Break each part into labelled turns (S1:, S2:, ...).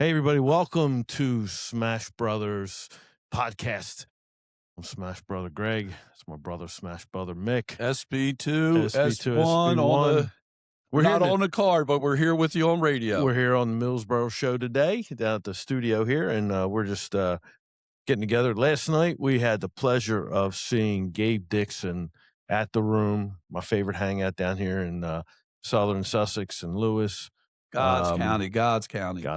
S1: Hey, everybody. Welcome to Smash Brothers podcast. I'm Smash Brother Greg. It's my brother, Smash Brother Mick.
S2: SB2,
S1: SB2,
S2: S1 on the...
S1: We're
S2: not on the card, but we're here with you on radio.
S1: We're here on the Millsboro show today, down at the studio here, and we're just getting together. Last night, we had the pleasure of seeing Gabe Dixon at the Room, my favorite hangout down here in southern Sussex and Lewis.
S2: God's County.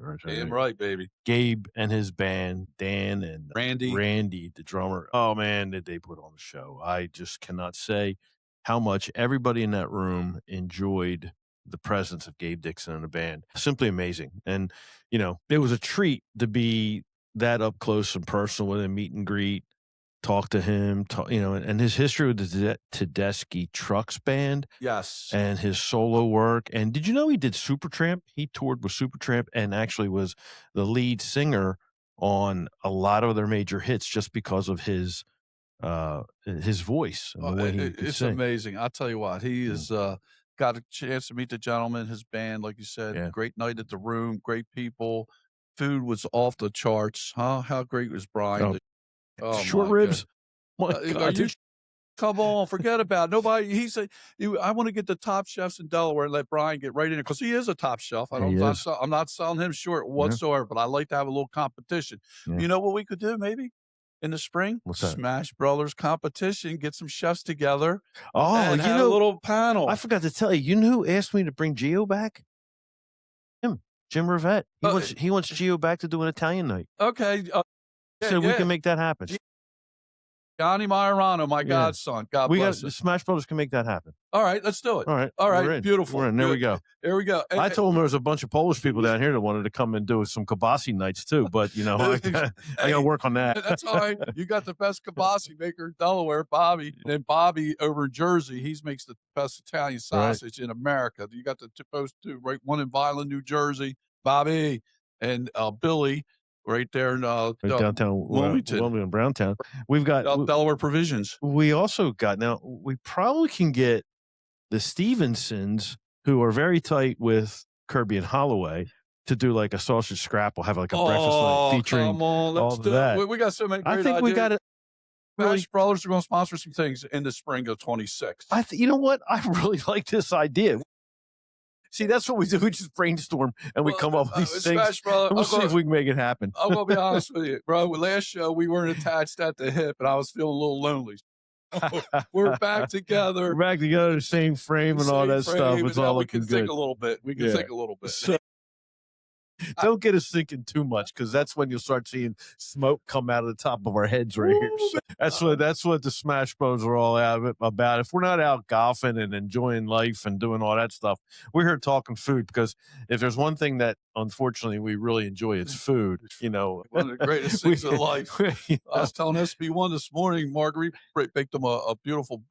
S1: Right?
S2: Damn right, baby.
S1: Gabe and his band, Dan and
S2: Randy,
S1: the drummer. Oh, man, did they put on the show. I just cannot say how much everybody in that room enjoyed the presence of Gabe Dixon and the band. Simply amazing. And, you know, it was a treat to be that up close and personal with him, meet and greet, talk to him, and his history with the Tedeschi Trucks Band.
S2: Yes.
S1: And his solo work. And did you know he did Supertramp? He toured with Supertramp and actually was the lead singer on a lot of their major hits just because of his voice and the way he could sing.
S2: Amazing. I'll tell you what, he is got a chance to meet the gentleman, his band, like you said. Great night at the Room, great people. Food was off the charts. How great was Brian?
S1: Short ribs.
S2: Come on, forget about it. Nobody. He said, "I want to get the top chefs in Delaware and let Brian get right in it because he is a top chef. I'm not selling him short whatsoever, but I like to have a little competition.
S1: Yeah.
S2: You know what we could do maybe in the spring?
S1: What's that?
S2: Smash Brothers competition. Get some chefs together.
S1: Oh,
S2: and have a little panel.
S1: I forgot to tell you. You know who asked me to bring Gio back? Jim Rivette. He wants Gio back to do an Italian night.
S2: Okay.
S1: So we can make that happen.
S2: Johnny Majorano, my godson. God bless him.
S1: Smash Brothers can make that happen.
S2: All right, let's do it.
S1: All right.
S2: Beautiful.
S1: We're in. There we go.
S2: Here we go.
S1: I told him there was a bunch of Polish people down here that wanted to come and do some kibasi nights too, but I got to work on that.
S2: That's all right. You got the best kibasi maker in Delaware, Bobby. And Bobby over in Jersey, he makes the best Italian sausage in America. You got the post two, right? One in Violin, New Jersey, Bobby, and Billy. Right there in
S1: downtown Wilmington, Browntown. We've got
S2: Delaware Provisions.
S1: We also got, now we probably can get the Stevensons, who are very tight with Kirby and Holloway, to do like a sausage scrapple, have like a breakfast night featuring all of that.
S2: We got so many great
S1: I think
S2: ideas.
S1: we got it.
S2: Smash Brothers are going to sponsor some things in the spring of 26.
S1: You know what? I really like this idea. See, that's what we do. We just brainstorm and we come up with these things. We'll see if we can make it happen.
S2: I'm going to be honest with you, bro. Last show, we weren't attached at the hip, and I was feeling a little lonely. We're back together.
S1: We're back together, same frame and all that stuff. It's all looking good.
S2: We can think a little bit. Think a little bit.
S1: So, don't get us thinking too much, because that's when you'll start seeing smoke come out of the top of our heads right here. So that's what the Smash Bros are all about. If we're not out golfing and enjoying life and doing all that stuff, we're here talking food, because if there's one thing that unfortunately we really enjoy, it's food.
S2: One of the greatest things in life. I was telling SB1 this morning, Marguerite baked them a beautiful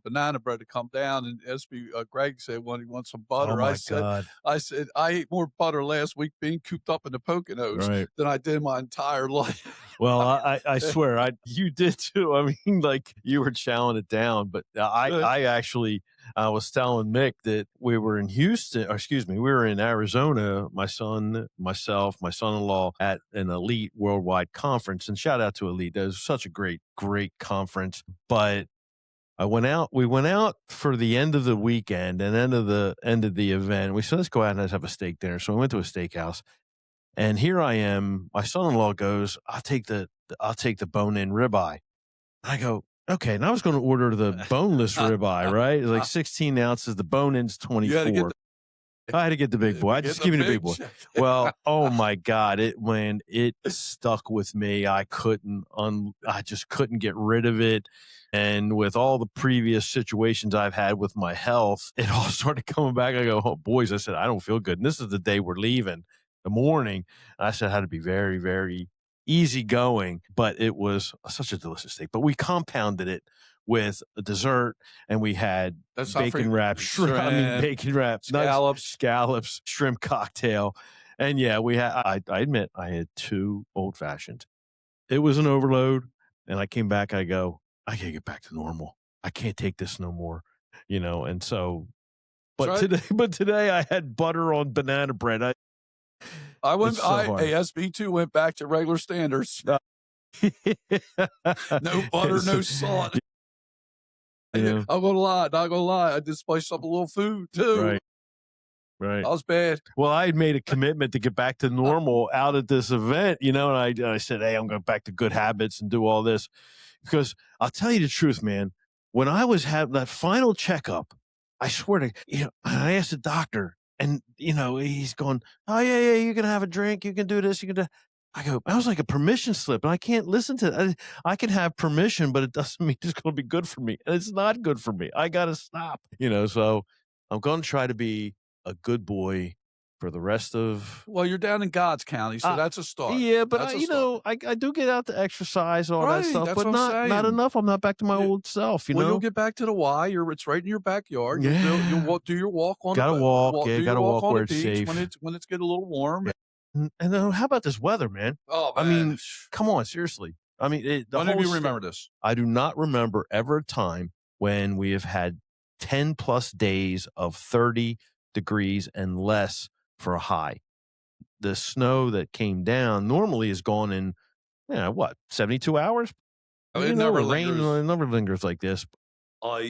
S2: banana bread to come down, and Greg said when he wants some butter.
S1: Oh my
S2: I said I ate more butter last week being cooped up in the Poconos than I did my entire life.
S1: Well, I swear, you did too. I mean, like, you were chowing it down, but I actually was telling Mick that we were in we were in Arizona, my son, myself, my son-in-law, at an elite worldwide conference, and shout out to Elite. It was such a great conference. But we went out for the end of the weekend and end of the event. We said, let's go out and let's have a steak dinner. So we went to a steakhouse, and here I am. My son-in-law goes, I'll take the bone-in ribeye. I go, okay. And I was going to order the boneless ribeye, right? It's like 16 ounces. The bone-in's 24. I had to get the big boy. Just give me the big boy. Well, oh my God. When it stuck with me, I just couldn't get rid of it. And with all the previous situations I've had with my health, it all started coming back. I go, oh, boys, I said, I don't feel good. And this is the day we're leaving, the morning. And I said, I had to be very, very easy going, but it was such a delicious steak. But we compounded it with a dessert, and we had bacon wrapped scallops, shrimp cocktail. And yeah, I admit I had 2 old fashions. It was an overload. And I came back, I go, I can't get back to normal. I can't take this no more, and so, but today I had butter on banana bread.
S2: SB2 went back to regular standards. No butter, no salt.
S1: Yeah.
S2: I'm not gonna lie. I did spice up a little food too.
S1: Right.
S2: That was bad.
S1: Well, I had made a commitment to get back to normal out at this event, and I said, hey, I'm going back to good habits and do all this. Because I'll tell you the truth, man, when I was having that final checkup, I swear to I asked the doctor, and he's going, oh yeah, you can have a drink, you can do this, you can do. I go, I was like a permission slip, and I can't listen to it. I can have permission, but it doesn't mean it's going to be good for me, and it's not good for me. I got to stop, So I'm going to try to be a good boy for the rest of.
S2: Well, you're down in God's county, so that's a start.
S1: Yeah, but I do get out to exercise, all that stuff, but not enough. I'm not back to my old self.
S2: You'll get back to the Y. It's right in your backyard.
S1: Yeah.
S2: You'll do your walk on.
S1: Gotta walk. Yeah, gotta walk where it's safe
S2: when it's getting a little warm.
S1: Yeah. And then how about this weather, man?
S2: Oh, man.
S1: I mean, come on, seriously. I mean,
S2: when do you remember this?
S1: I do not remember ever a time when we have had 10 plus days of 30 degrees and less for a high. The snow that came down normally is gone in, 72 hours?
S2: It never lingers.
S1: It never lingers like this.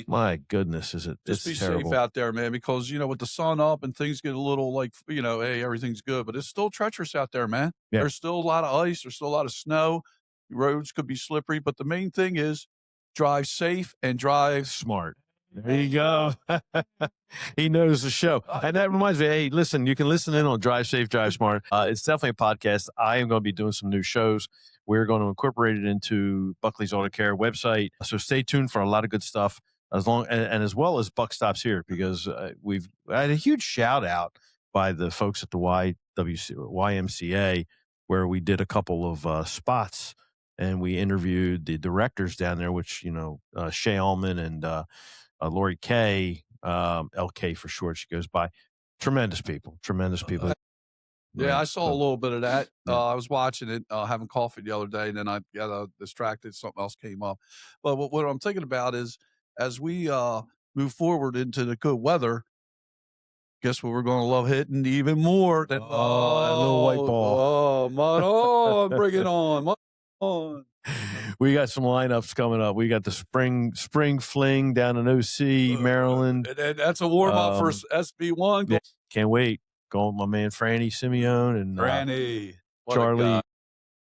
S1: My goodness, it's
S2: just be
S1: terrible.
S2: safe out there, man, because, with the sun up and things get a little hey, everything's good, but it's still treacherous out there, man. Yeah. There's still a lot of ice. There's still a lot of snow. Roads could be slippery, but the main thing is drive safe and drive smart.
S1: There you go. He knows the show. And that reminds me, hey, listen, you can listen in on Drive Safe, Drive Smart. It's definitely a podcast. I am going to be doing some new shows. We're going to incorporate it into Buckley's Auto Care website. So stay tuned for a lot of good stuff, as well as Buck Stops Here, because we've had a huge shout out by the folks at the YMCA, where we did a couple of spots, and we interviewed the directors down there, which, Shay Allman and Lori Kay, LK for short, she goes by. Tremendous people.
S2: Yeah, I saw a little bit of that. I was watching it, having coffee the other day, and then I got distracted. Something else came up. But what I'm thinking about is, as we move forward into the good weather, guess what we're going to love hitting even more than
S1: a little white ball.
S2: Bring it on.
S1: We got some lineups coming up. We got the spring fling down in OC, Maryland.
S2: And that's a warm up for SB1.
S1: Yeah, can't wait. Going with my man Franny Simeone and
S2: Charlie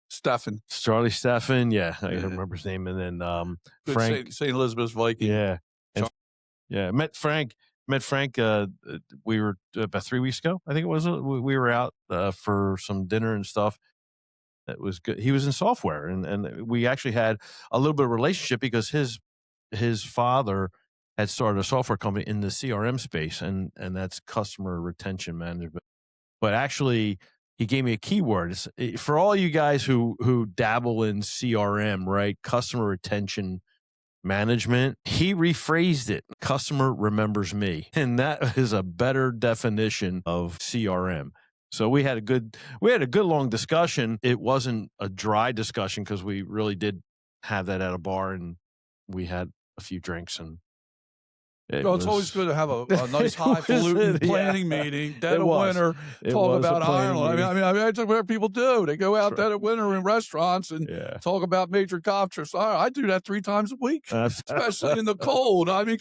S2: Steffen.
S1: Charlie Steffen, yeah, I remember his name. And then Frank,
S2: St. Elizabeth's Viking.
S1: Yeah, met Frank. We were about 3 weeks ago, I think it was. We were out for some dinner and stuff. It was good. He was in software, and we actually had a little bit of relationship because his father had started a software company in the CRM space, and that's customer retention management. But actually, he gave me a keyword. For all you guys who dabble in CRM, right? Customer retention management. He rephrased it. Customer remembers me, and that is a better definition of CRM. So we had a good long discussion. It wasn't a dry discussion because we really did have that at a bar, and we had a few drinks, and
S2: it's always good to have a nice highfalutin planning meeting, dead of winter, talk about Ireland. I mean, that's what people do. They go out dead of winter in restaurants and talk about major golf trips. I do that 3 times a week, especially in the cold. I mean,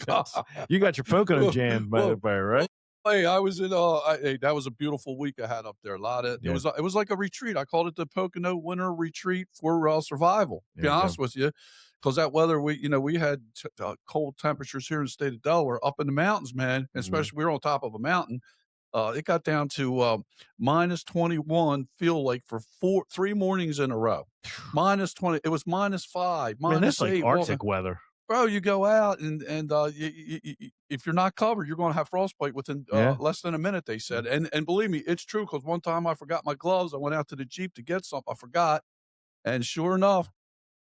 S1: you got your Pocono jam, by the way, right?
S2: Hey, I was in. That was a beautiful week I had up there. A lot of it was like a retreat. I called it the Pocono Winter Retreat for Survival. To be honest with you. Because that weather, we had cold temperatures here in the state of Delaware, up in the mountains, man. Especially we were on top of a mountain. It got down to minus 21, feel like for 3 mornings in a row. Minus 20. It was minus 5, minus 8.
S1: Like Arctic weather.
S2: Bro, you go out and if you're not covered, you're going to have frostbite within less than a minute, they said. And believe me, it's true, because one time I forgot my gloves. I went out to the Jeep to get something. I forgot. And sure enough,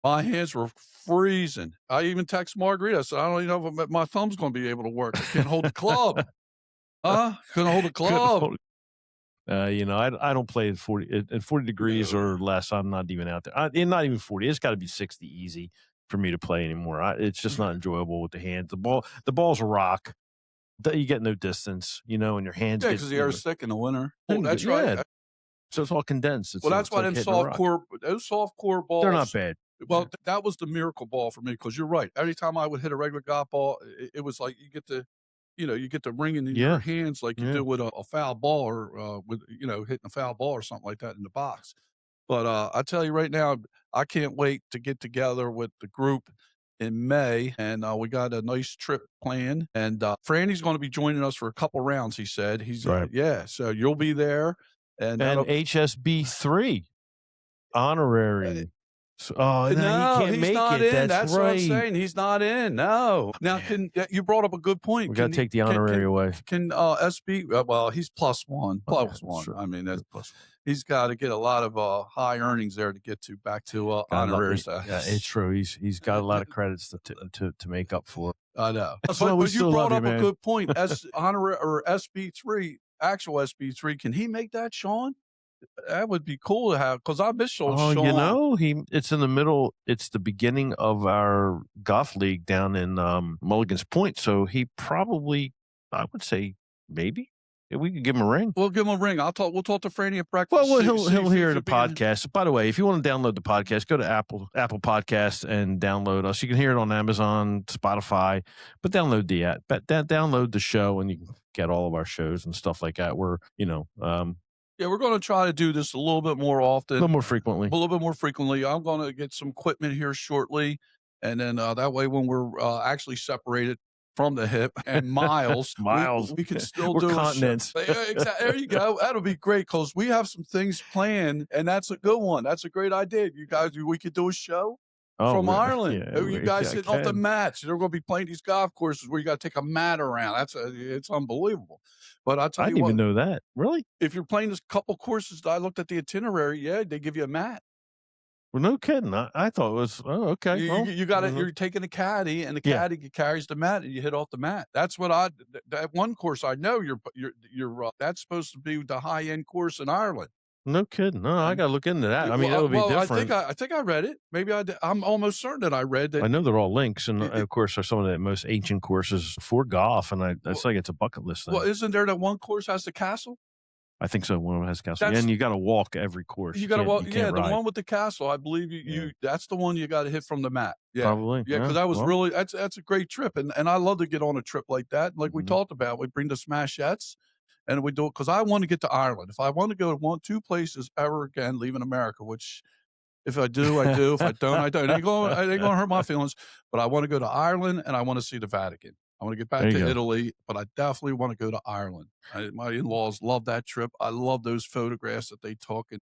S2: my hands were freezing. I even text Margarita. I said, I don't even know if my thumb's going to be able to work. I can't hold the club. Couldn't hold the club.
S1: I don't play at 40 degrees or less. I'm not even out there. Not even 40. It's got to be 60 easy for me to play anymore. It's just not enjoyable with the hands. The ball's a rock. You get no distance, and your hands.
S2: Yeah, because the air's thick in the winter. Oh, that's right.
S1: So it's all condensed.
S2: Well, that's
S1: It's
S2: why
S1: like hitting a rock.
S2: those soft core
S1: They're not
S2: balls.
S1: bad.
S2: Well, that was the miracle ball for me because you're right. Every time I would hit a regular golf ball, it was like you get the ringing in your
S1: Yeah.
S2: hands like you
S1: Yeah.
S2: do with a foul ball or with hitting a foul ball or something like that in the box. But I tell you right now, I can't wait to get together with the group in May, and we got a nice trip planned. And Franny's going to be joining us for a couple rounds. He said
S1: Right.
S2: yeah. So you'll be there, and
S1: And
S2: that'll
S1: HSB3 honorary. So, oh, no, he
S2: No,
S1: can't
S2: he's
S1: make
S2: not
S1: it.
S2: in.
S1: That's
S2: What I'm
S1: right.
S2: saying. He's not in. No. Now,
S1: Man.
S2: you brought up a good point.
S1: We got to take the honorary away.
S2: Can SB? Well, he's +1. Plus
S1: Yeah,
S2: one.
S1: sure.
S2: I mean,
S1: Plus one.
S2: he's got to get a lot of high earnings there to get to back to honorary status.
S1: Yeah, it's true. He's got a lot of credits to make up for.
S2: I know.
S1: So
S2: But you brought up a
S1: man.
S2: good point. Honorary or SB3, actual SB3. Can he make that, Sean? That would be cool to have because I miss Sean.
S1: It's in the middle. It's the beginning of our golf league down in Mulligan's Point. So he probably, I would say, maybe we could give him a ring.
S2: We'll give him a ring. We'll talk to Franny at breakfast.
S1: Well, he'll hear the podcast. By the way, if you want to download the podcast, go to Apple Podcasts and download us. You can hear it on Amazon, Spotify, but download the app. Download the show, and you can get all of our shows and stuff like that.
S2: Yeah, we're going to try to do this a little bit more often.
S1: A little more frequently.
S2: I'm going to get some equipment here shortly. And then that way when we're actually separated from the hip and miles, we can still do
S1: continents.
S2: Exactly. There you go. That'll be great because we have some things planned, and that's a good one. That's a great idea. You guys, we could do a show from Ireland.
S1: Yeah,
S2: you guys sitting off the mats. They're going to be playing these golf courses where you got to take a mat around. It's unbelievable. But I'll tell you what.
S1: I didn't even know that. Really?
S2: If you're playing this couple courses, I looked at the itinerary. Yeah, they give you a mat.
S1: Well, no kidding. I thought it was, okay.
S2: You got it. You're taking a caddy, and the caddy carries the mat, and you hit off the mat. That's what that one course I know. That's supposed to be the high end course in Ireland.
S1: No kidding. No, I got to look into that. I mean, that would be different.
S2: I think I read it. Maybe I did. I'm almost certain that I read that.
S1: I know they're all links, and of course, are some of the most ancient courses for golf, and it's like it's a bucket list thing.
S2: Well, isn't there that one course has the castle?
S1: I think so. One of them has a castle, and you got to walk every course.
S2: You got to walk. Yeah, the one with the castle. I believe that's the one you got to hit from the mat. Yeah,
S1: probably.
S2: Yeah, because that was really that's a great trip, and I love to get on a trip like that. Like we talked about, we bring the Smashettes. And we do it because I want to get to Ireland. If I want to go to 2 places ever again, leaving America, which if I do, I do. If I don't, I don't. It ain't going to hurt my feelings. But I want to go to Ireland and I want to see the Vatican. I want to get back to Italy, but I definitely want to go to Ireland. My in-laws love that trip. I love those photographs that they took. And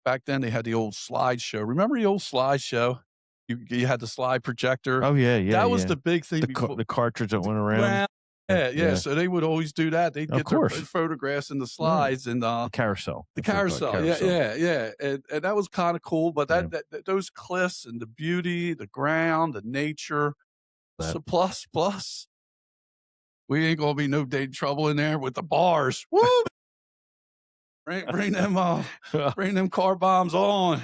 S2: back then they had the old slideshow. Remember the old slideshow? You had the slide projector.
S1: Oh, yeah.
S2: That was the big thing.
S1: The cartridge that went around.
S2: Yeah. So they would always do that. They'd get their photographs in the slides and
S1: the carousel.
S2: The carousel. Yeah. And that was kind of cool. But that those cliffs and the beauty, the ground, the nature. So plus, we ain't gonna be no date trouble in there with the bars. Woo! bring them car bombs on.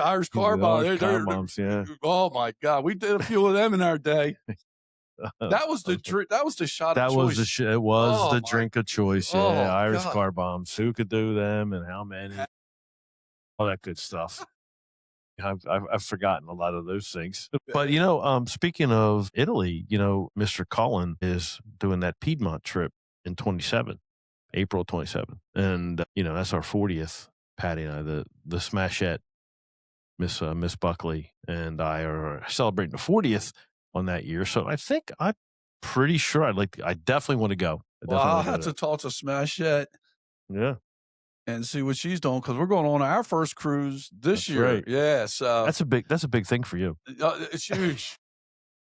S2: Irish car bombs.
S1: Yeah.
S2: Oh my God, we did a few of them in our day. That was the shot of choice.
S1: It was the drink of choice. Yeah, Irish
S2: God.
S1: car bombs. Who could do them and how many? All that good stuff. I've forgotten a lot of those things. But speaking of Italy, Mr. Cullen is doing that Piedmont trip in April 27, and that's our 40th. Patty and I, the Smashette, Miss Buckley, and I are celebrating the 40th. On that year. So I'm pretty sure I definitely want to go.
S2: I'll have to talk to Smashette.
S1: Yeah.
S2: And see what she's doing because we're going on our first cruise this year. Right. Yeah. So
S1: that's a big thing for you.
S2: It's huge.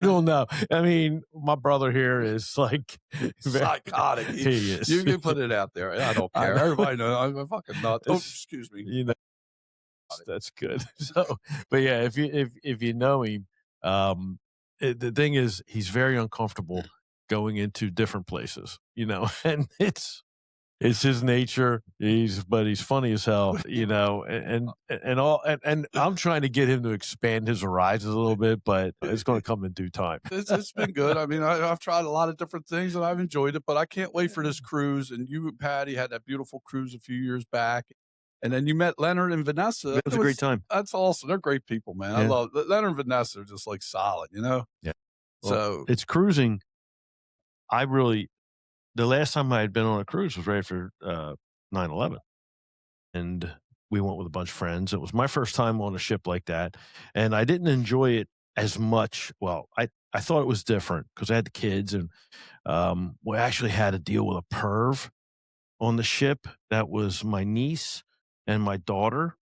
S1: You'll know. I mean, my brother here is like
S2: psychotic.
S1: He is.
S2: You can put it out there. I don't care. Everybody knows I'm a fucking nut. Oh, excuse me.
S1: That's good. So, but yeah, if you know him, the thing is, he's very uncomfortable going into different places, and it's It's his nature. But he's funny as hell, and I'm trying to get him to expand his horizons a little bit, but it's going to come in due time.
S2: It's been good. I mean, I've tried a lot of different things and I've enjoyed it, but I can't wait for this cruise. And you, Patty, had that beautiful cruise a few years back. And then you met Leonard and Vanessa.
S1: It was a great time.
S2: That's awesome. They're great people, man. I love Leonard and Vanessa are just like solid,
S1: Yeah. Well,
S2: so
S1: it's cruising. The last time I had been on a cruise was right after 9/11, and we went with a bunch of friends. It was my first time on a ship like that, and I didn't enjoy it as much. Well, I thought it was different because I had the kids, and we actually had to deal with a perv on the ship. That was my niece and my daughter.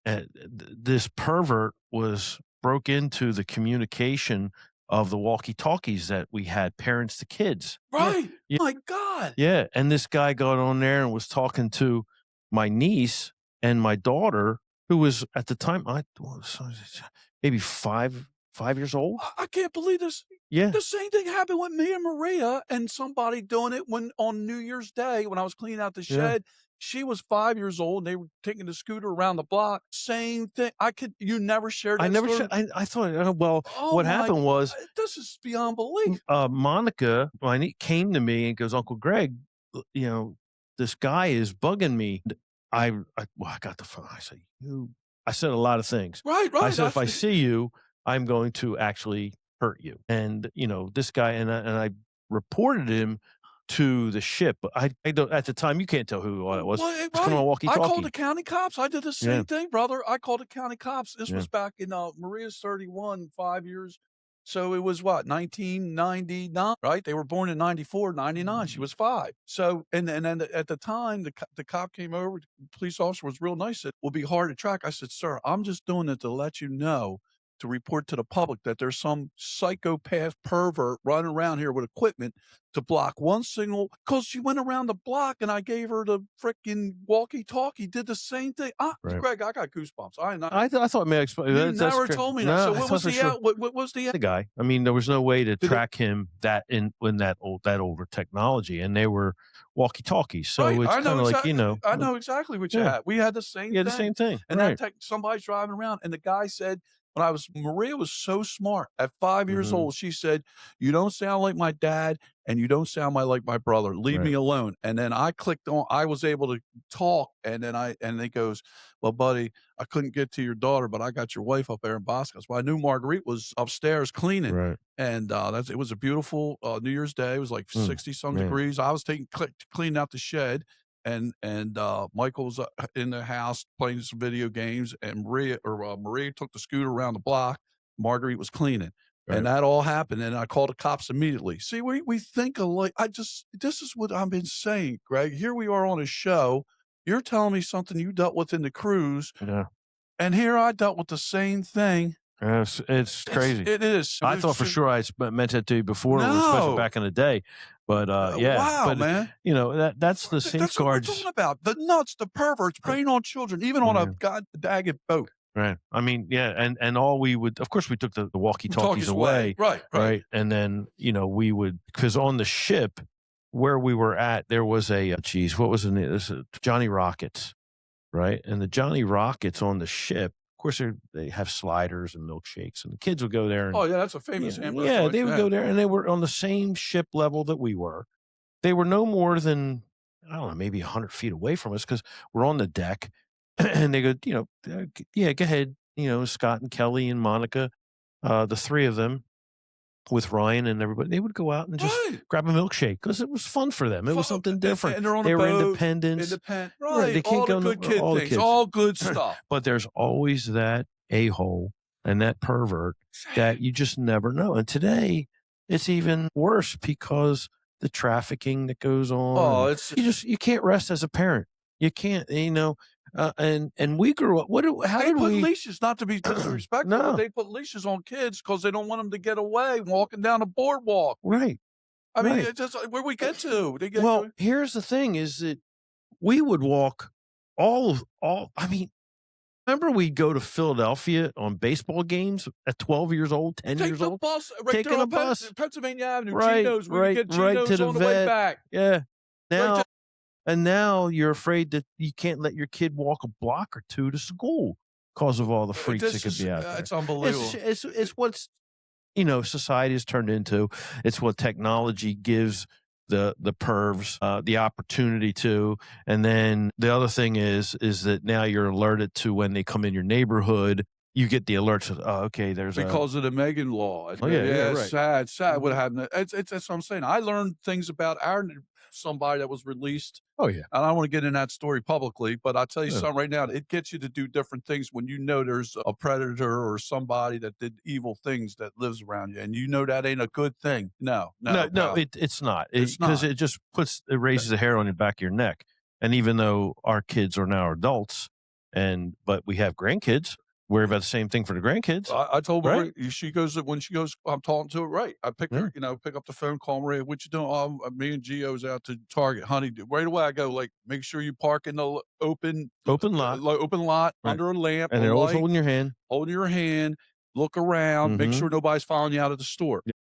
S1: And this pervert broke into the communication of the walkie-talkies that we had, parents to kids.
S2: Right.
S1: Yeah.
S2: My God.
S1: Yeah. And this guy got on there and was talking to my niece and my daughter, who was at the time, maybe five years old.
S2: I can't believe this.
S1: Yeah.
S2: The same thing happened with me and Maria and somebody doing it on New Year's Day when I was cleaning out the shed. She was 5 years old and they were taking the scooter around the block. Same thing. You never shared that
S1: I never
S2: story?
S1: I thought, what happened was,
S2: this is beyond belief.
S1: Monica, my niece, came to me and goes, Uncle Greg, this guy is bugging me. I got the phone. I said a lot of things.
S2: Right.
S1: I said, if I see you, I'm going to actually hurt you. And, this guy, and I reported him to the ship. I don't, at the time, you can't tell who it was.
S2: Well,
S1: It's coming on walkie-talkie.
S2: I called the county cops. I did the same thing, brother. I called the county cops. This was back in Maria's 31, 5 years. So it was what, 1999, right? They were born in 94, 99. She was 5. So, and then at the time, the cop came over, the police officer was real nice, said, will be hard to track. I said, sir, I'm just doing it to let you know, to report to the public that there's some psychopath pervert running around here with equipment to block one signal, because she went around the block and I gave her the freaking walkie-talkie, did the same thing.
S1: Right.
S2: Greg, I got goosebumps.
S1: I thought may I explain.
S2: You never told me that.
S1: No,
S2: so what was the
S1: the guy? I mean, there was no way to track him in that older technology, and they were walkie-talkies. So it's kind of like,
S2: I know exactly what you had. We had the same thing.
S1: the same thing.
S2: And
S1: right.
S2: Somebody's driving around, and the guy said, Maria was so smart. At 5 years old, she said, you don't sound like my dad and you don't sound like my brother. Leave me alone. And then I clicked on, I was able to talk. And then they goes, well, buddy, I couldn't get to your daughter, but I got your wife up there in Boscos. Well, I knew Marguerite was upstairs cleaning.
S1: Right.
S2: And it was a beautiful New Year's Day. It was like 60 some degrees. I was cleaning out the shed. And Michael was in the house playing some video games, and Maria took the scooter around the block. Marguerite was cleaning, and that all happened. And I called the cops immediately. See, we think alike. This is what I've been saying, Greg. Here we are on a show. You're telling me something you dealt with in the cruise, and here I dealt with the same thing.
S1: It's crazy.
S2: It is.
S1: I thought for sure I meant that to you before, especially back in the day. But
S2: wow,
S1: but,
S2: man,
S1: that's the safeguards.
S2: That's what we're talking about. The nuts, the perverts preying on children, even on a god-dagged boat.
S1: Right. I mean, and all we would, of course, we took the walkie-talkies away.
S2: Right.
S1: And then, we would, because on the ship where we were at, there was what was the name? This is Johnny Rockets, right? And the Johnny Rockets on the ship, of course, they have sliders and milkshakes, and the kids would go there. And,
S2: that's a famous hamburger.
S1: Yeah, they would go there, and they were on the same ship level that we were. They were no more than, I don't know, maybe 100 feet away from us, because we're on the deck, and they go, go ahead, Scott and Kelly and Monica, the three of them, with Ryan and everybody, they would go out and just grab a milkshake because it was fun for them. It was something different.
S2: And they're on
S1: they
S2: a
S1: were
S2: boat,
S1: independent.
S2: Right.
S1: They can't
S2: all
S1: go
S2: the good kid things. All good stuff.
S1: But there's always that a-hole and that pervert that you just never know. And today it's even worse because the trafficking that goes on. You can't rest as a parent. You can't, and we grew up.
S2: They put leashes, not to be disrespectful. No. But they put leashes on kids because they don't want them to get away walking down a boardwalk.
S1: Right.
S2: I mean, it's just where we get to.
S1: Here's the thing: is that we would walk all. I mean, remember we'd go to Philadelphia on baseball games at 12 years old, 10 years old,
S2: taking a bus, Pennsylvania Avenue,
S1: right,
S2: Geno's,
S1: right
S2: get
S1: to the
S2: on the
S1: vet.
S2: way back.
S1: Yeah. Now. And now you're afraid that you can't let your kid walk a block or two to school because of all the freaks that could be out there.
S2: It's unbelievable.
S1: It's what's, society has turned into. It's what technology gives the pervs the opportunity to. And then the other thing is that now you're alerted to when they come in your neighborhood. You get the alerts of, okay,
S2: because of the Megan law.
S1: Oh, yeah,
S2: it's
S1: right.
S2: sad what happened. It's that's what I'm saying. I learned things about somebody that was released.
S1: Oh, yeah.
S2: I don't want to get in that story publicly, but I'll tell you
S1: Yeah.
S2: something right now. It gets you to do different things when you know there's a predator or somebody that did evil things that lives around you, and you know that ain't a good thing. No,
S1: it's not.
S2: It's
S1: Because
S2: not.
S1: it just it raises a hair on the back of your neck. And even though our kids are now adults, but we have grandkids, worry about the same thing for the grandkids.
S2: I told her,
S1: right?
S2: when she goes, I'm talking to her, right. I pick her, pick up the phone, call Maria, what you doing? Oh, me and Gio's out to Target. Honey, right away I go, like, make sure you park in the open lot,
S1: Right.
S2: under a lamp.
S1: And they're always holding your hand.
S2: Look around, make sure nobody's following you out of the store.
S1: Yeah.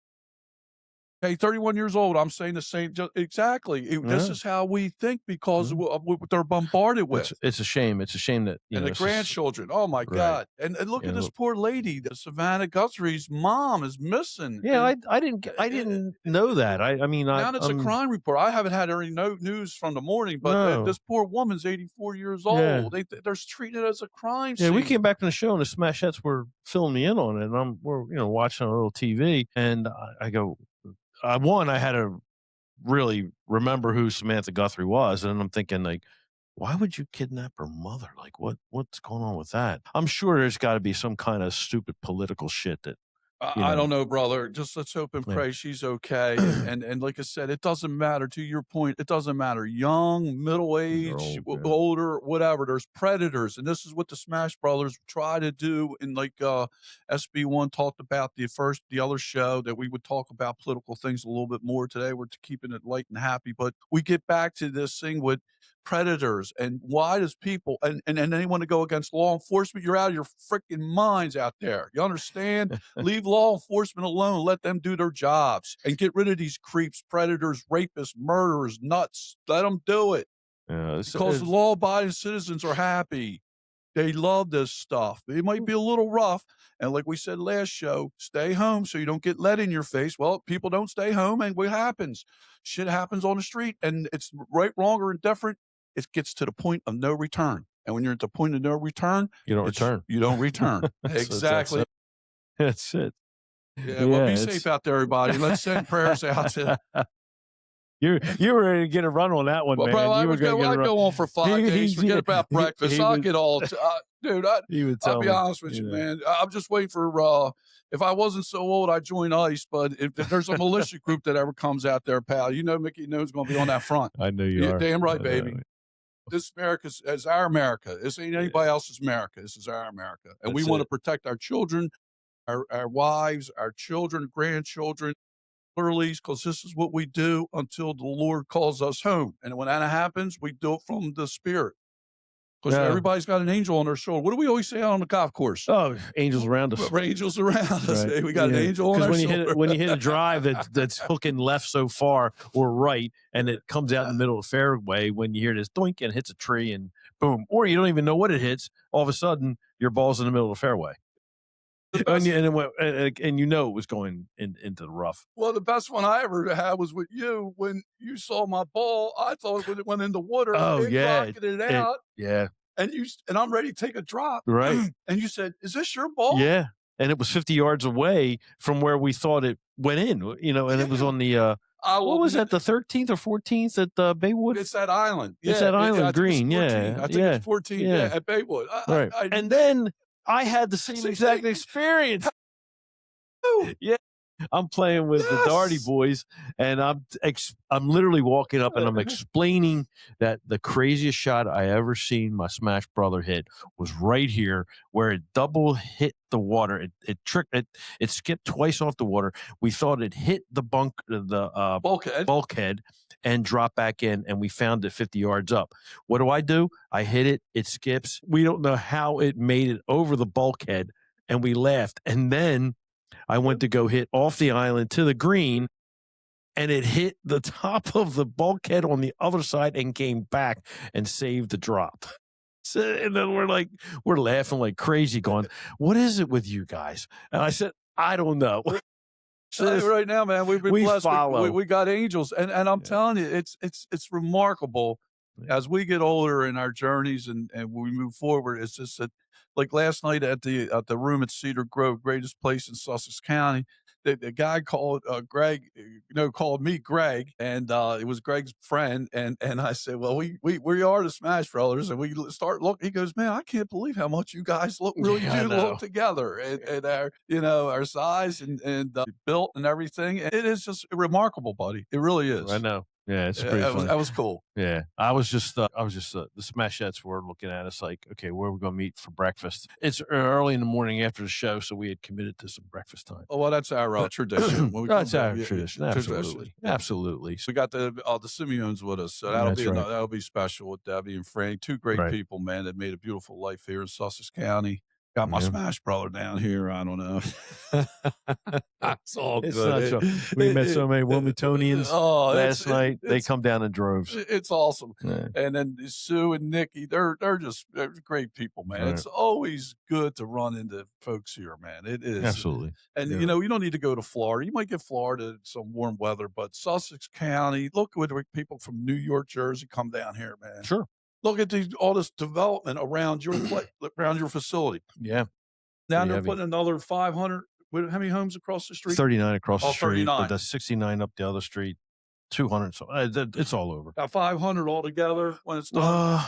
S2: Hey, 31 years old, I'm saying the same. Exactly. This is how we think because of what they're bombarded with.
S1: It's a shame. It's a shame that,
S2: and the grandchildren. Oh my God! And look at this poor lady. Savannah Guthrie's mom is missing.
S1: Yeah, I didn't know that. I mean,
S2: now it's a crime report. I haven't had any news from the morning, but this poor woman's 84 years old.
S1: Yeah.
S2: They're treating it as a crime
S1: Yeah,
S2: scene.
S1: we came back from the show and the Smashettes were filling me in on it, and we're watching a little TV, and I go, I had to really remember who Samantha Guthrie was, and I'm thinking, like, why would you kidnap her mother? Like, what's going on with that? I'm sure there's got to be some kind of stupid political shit that.
S2: I don't know, brother. Just let's hope and pray she's okay. And like I said, it doesn't matter. To your point, it doesn't matter. Young, middle age, older, whatever. There's predators, and this is what the Smash Brothers try to do. And like SB1 talked about the other show that we would talk about political things a little bit more today. We're keeping it light and happy, but we get back to this thing with predators and why does people and they want to go against law enforcement. You're out of your freaking minds out there. You understand? Leave law enforcement alone. Let them do their jobs and get rid of these creeps, predators, rapists, murderers, nuts. Let them do it. Because the law-abiding citizens are happy. They love this stuff. It might be a little rough. And like we said last show, stay home so you don't get lead in your face. Well, people don't stay home, and what happens? Shit happens on the street, and it's right, wrong, or indifferent. It gets to the point of no return. And when you're at the point of no return,
S1: you don't return.
S2: You don't return. Exactly.
S1: That's it.
S2: Yeah, well, be safe out there, everybody. Let's send prayers out to.
S1: You were ready to get a run on that one, man.
S2: Bro,
S1: you were going to
S2: go on for 5 days. Forget about breakfast. I'll get all. Dude, I'll be honest with you, man. I'm just waiting for. If I wasn't so old, I'd join ICE. But if there's a militia group that ever comes out there, pal, Mickey knows going to be on that front.
S1: I know you are.
S2: Damn right, baby. This America is our America. This ain't anybody else's America. This is our America, and we want to protect our children, our wives, our children, grandchildren, early, because this is what we do until the Lord calls us home. And when that happens, we do it from the Spirit. Because everybody's got an angel on their shoulder. What do we always say out on the golf course?
S1: Oh, angels around us.
S2: Angels around us.
S1: Right.
S2: We got an angel on our shoulder.
S1: When you hit a drive that's hooking left so far or right, and it comes out in the middle of the fairway, when you hear this doink and hits a tree and boom, or you don't even know what it hits, all of a sudden your ball's in the middle of the fairway. And it was going into the rough.
S2: Well, the best one I ever had was with you when you saw my ball. I thought it went in the water.
S1: Oh,
S2: rocketed it out.
S1: Yeah.
S2: And I'm ready to take a drop.
S1: Right.
S2: And you said, "Is this your ball?"
S1: Yeah. And it was 50 yards away from where we thought it went in, and it was on the, what was that, the 13th or 14th at Baywood?
S2: It's that island.
S1: It's that island green.
S2: I think it's 14 at Baywood.
S1: Right. And then I had the same exact experience. Yeah. I'm playing with the Darty boys, and I'm literally walking up and I'm explaining that the craziest shot I ever seen my Smash Brother hit was right here where it double hit the water. It skipped twice off the water. We thought it hit the bulkhead and dropped back in, and we found it 50 yards up. What do? I hit it. It skips. We don't know how it made it over the bulkhead, and we laughed. And then I went to go hit off the island to the green, and it hit the top of the bulkhead on the other side and came back and saved the drop. So, and then we're laughing like crazy going, what is it with you guys? And I said, I don't know.
S2: Right now, man, we've been blessed. We got angels. And I'm telling you, it's remarkable as we get older in our journeys and we move forward. It's just that, like last night at the room at Cedar Grove, greatest place in Sussex County, the guy called Greg, called me Greg, and it was Greg's friend. And I said, well, we are the Smash Brothers, and we start looking. He goes, man, I can't believe how much you guys look together, and our size and built and everything. It is just remarkable, buddy. It really is.
S1: I know. Yeah, it's pretty funny.
S2: That was cool.
S1: Yeah, I was just the Smashettes were looking at us like, okay, where are we going to meet for breakfast? It's early in the morning after the show, so we had committed to some breakfast time.
S2: Oh, well, that's our tradition.
S1: That's our tradition. Absolutely. Absolutely.
S2: We got the Simeons with us, so that'll be special with Debbie and Frank. Two great people, man, that made a beautiful life here in Sussex County. Got my Smash brother down here. I don't know. It's all good.
S1: We met so many Wilmingtonians last night. They come down in droves.
S2: It's awesome. Yeah. And then Sue and Nikki, they're great people, man. Right. It's always good to run into folks here, man. It is.
S1: Absolutely.
S2: And, you don't need to go to Florida. You might get Florida, some warm weather, but Sussex County, look at people from New York, Jersey come down here, man.
S1: Sure.
S2: Look at all this development around your around your facility.
S1: Yeah.
S2: Now they're putting another 500. How many homes across the street?
S1: 39 across the street.
S2: 39.
S1: But that's 69 up the other street. 200. So it's all over.
S2: About 500 altogether when it's done.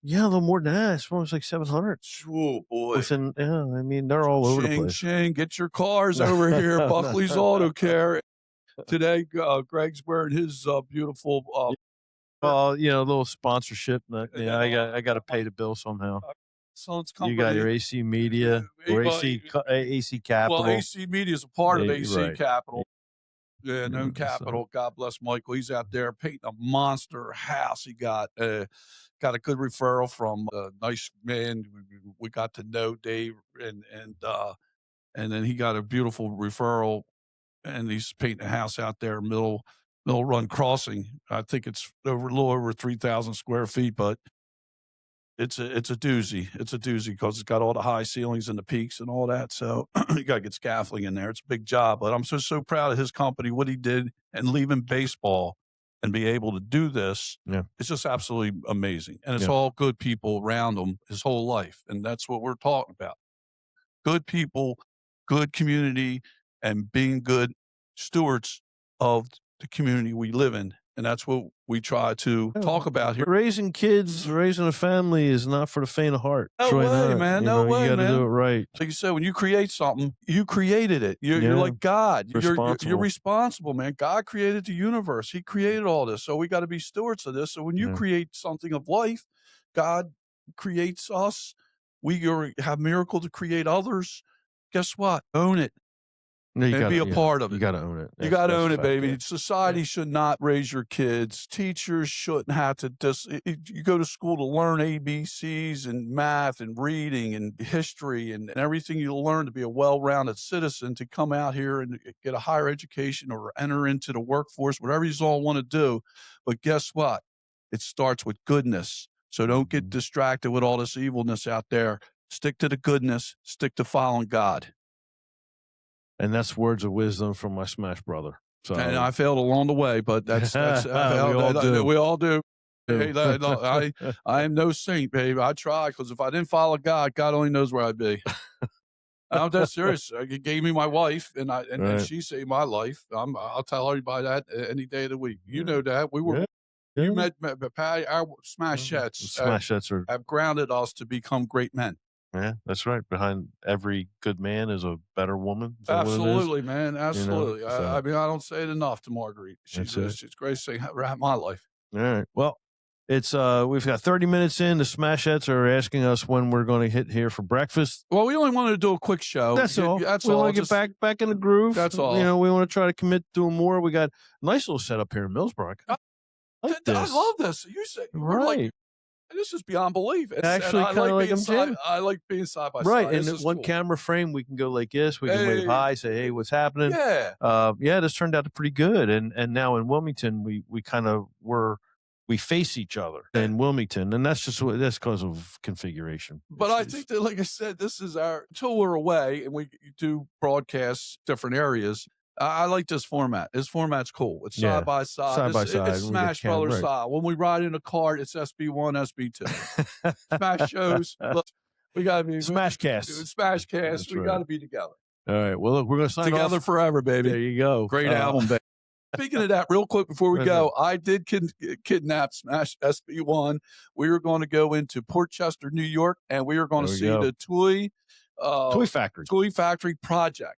S1: Yeah, a little more than that. It's almost like 700.
S2: Oh boy!
S1: I mean, they're all over the place.
S2: Ching, get your cars over here, Buckley's Auto Care. Today, Greg's wearing his beautiful.
S1: A little sponsorship. I got to pay the bill somehow. You got your AC Media or AC Capital.
S2: Well, AC Media is a part of AC Capital. Yeah, known Capital. God bless Michael. He's out there painting a monster house. He got a good referral from a nice man we got to know, Dave, and then he got a beautiful referral, and he's painting a house out there, Middle Run Crossing. I think it's a little over 3,000 square feet, but it's a doozy. It's a doozy because it's got all the high ceilings and the peaks and all that. So you got to get scaffolding in there. It's a big job, but I'm so proud of his company, what he did, and leaving baseball and be able to do this.
S1: Yeah.
S2: It's just absolutely amazing. And it's all good people around him his whole life. And that's what we're talking about. Good people, good community, and being good stewards of the community we live in. And that's what we try to talk about here.
S1: Raising kids, raising a family is not for the faint of heart.
S2: No way, man. No way, man.
S1: You got to do it right.
S2: Like you said, when you create something, you created it. You're like God. You're responsible, man. God created the universe. He created all this. So we got to be stewards of this. So when you create something of life, God creates us. We have miracle to create others. Guess what? Own it. And be a part of it.
S1: You got to own it.
S2: You got to own it, baby. Society should not raise your kids. Teachers shouldn't have to you go to school to learn ABCs and math and reading and history and everything you learn to be a well-rounded citizen, to come out here and get a higher education or enter into the workforce, whatever you all want to do. But guess what? It starts with goodness. So don't get distracted with all this evilness out there. Stick to the goodness. Stick to following God.
S1: And that's words of wisdom from my Smash brother. So,
S2: and I failed along the way, but that's we all do. Hey, I am no saint, baby. I try, because if I didn't follow God, God only knows where I'd be. I'm dead serious. He gave me my wife, and she saved my life. I'll tell everybody that any day of the week. You know that we were. Yeah. You met Patty. Our Smashettes have grounded us to become great men.
S1: Yeah, that's right. Behind every good man is a better woman.
S2: Absolutely, man. Absolutely. I mean, I don't say it enough to Marguerite. She's great saying around my life.
S1: All right. Well, it's we've got 30 minutes in. The Smashettes are asking us when we're going to hit here for breakfast.
S2: Well, we only wanted to do a quick show.
S1: That's all. We want to get back in the groove.
S2: That's all.
S1: We want to try to commit to more. We got a nice little setup here in Millsboro. I
S2: love this. You say
S1: right.
S2: This is beyond belief.
S1: Actually,
S2: I
S1: kind of like
S2: being
S1: them, Jim.
S2: I like being side by
S1: Right,
S2: side.
S1: and
S2: This is
S1: one
S2: cool.
S1: camera frame, we can go like this. We can wave
S2: Hey,
S1: hi, say, "Hey, what's happening?"
S2: yeah.
S1: Yeah, this turned out pretty good. And now in Wilmington, we kind of we face each other in Wilmington, and that's because of configuration.
S2: But I think that, like I said, this is until we're away and we do broadcasts different areas. I like this format. This format's cool. It's
S1: Yeah,
S2: side by side.
S1: side by side,
S2: It's
S1: we get the
S2: Smash Brothers
S1: right.
S2: style. When we ride in a cart, it's SB1, SB2. Smash shows. Look, we got to be
S1: SmashCast.
S2: SmashCast. We
S1: right.
S2: got to be together.
S1: All right. Well, look, we're going to sign
S2: Together
S1: off.
S2: forever, baby.
S1: There you go.
S2: Great album, baby. Speaking of that, real quick before we go, I did kidnap Smash SB1. We were going to go into Port Chester, New York, and we were going to see the Toy Factory project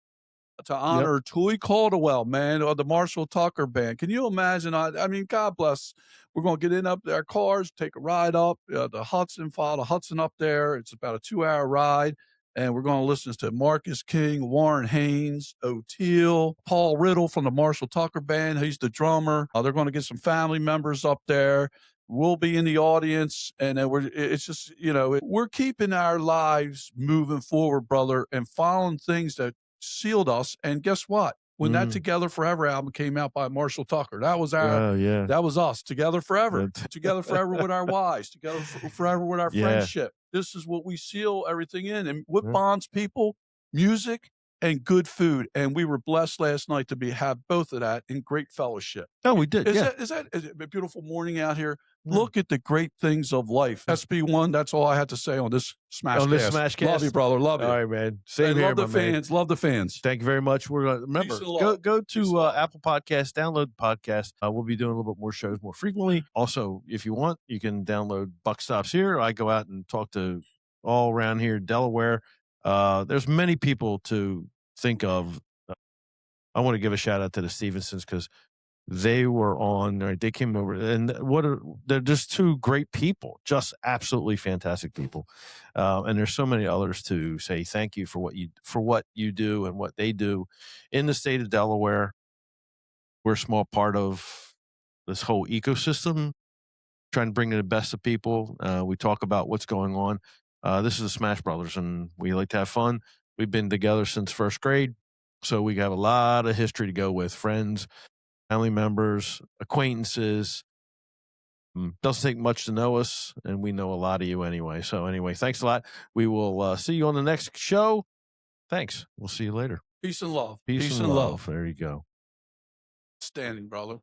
S2: to honor Toy Caldwell, man, or the Marshall Tucker Band. Can you imagine? I mean, God bless. We're going to get in up their cars, take a ride up the Hudson, follow the Hudson up there. It's about a 2-hour ride. And we're going to listen to Marcus King, Warren Haynes, O'Teal, Paul Riddle from the Marshall Tucker Band. He's the drummer. They're going to get some family members up there. We'll be in the audience. And then it's just, we're keeping our lives moving forward, brother, and following things that sealed us. And guess what? When that Together Forever album came out by Marshall Tucker, that was that was us, Together Forever, together forever with our wives, together forever with our friendship. This is what we seal everything in. And what bonds people? Music and good food. And we were blessed last night to have both of that in great fellowship.
S1: Oh, we did.
S2: Is that a beautiful morning out here? Look at the great things of life. SB1, that's all I had to say on this SmashCast. Love you, brother. Love you.
S1: All right, man. Same here,
S2: love the fans. Love the fans.
S1: Thank you very much. We're going to remember, go to Apple Podcasts, download the podcast. We'll be doing a little bit more shows more frequently. Also, if you want, you can download Buck Stops Here. I go out and talk to all around here, Delaware. There's many people to think of. I want to give a shout out to the Stevensons because they were on, right, they came over, and they're just two great people, just absolutely fantastic people. And there's so many others to say thank you for what you do and what they do in the state of Delaware. We're a small part of this whole ecosystem, trying to bring in the best of people. We talk about what's going on. This is the Smash Brothers, and we like to have fun. We've been together since first grade, so we have a lot of history to go with, friends, family members, acquaintances. Doesn't take much to know us, and we know a lot of you anyway. So anyway, thanks a lot. We will see you on the next show. Thanks. We'll see you later.
S2: Peace and love.
S1: Peace and love. There you go.
S2: Standing, brother.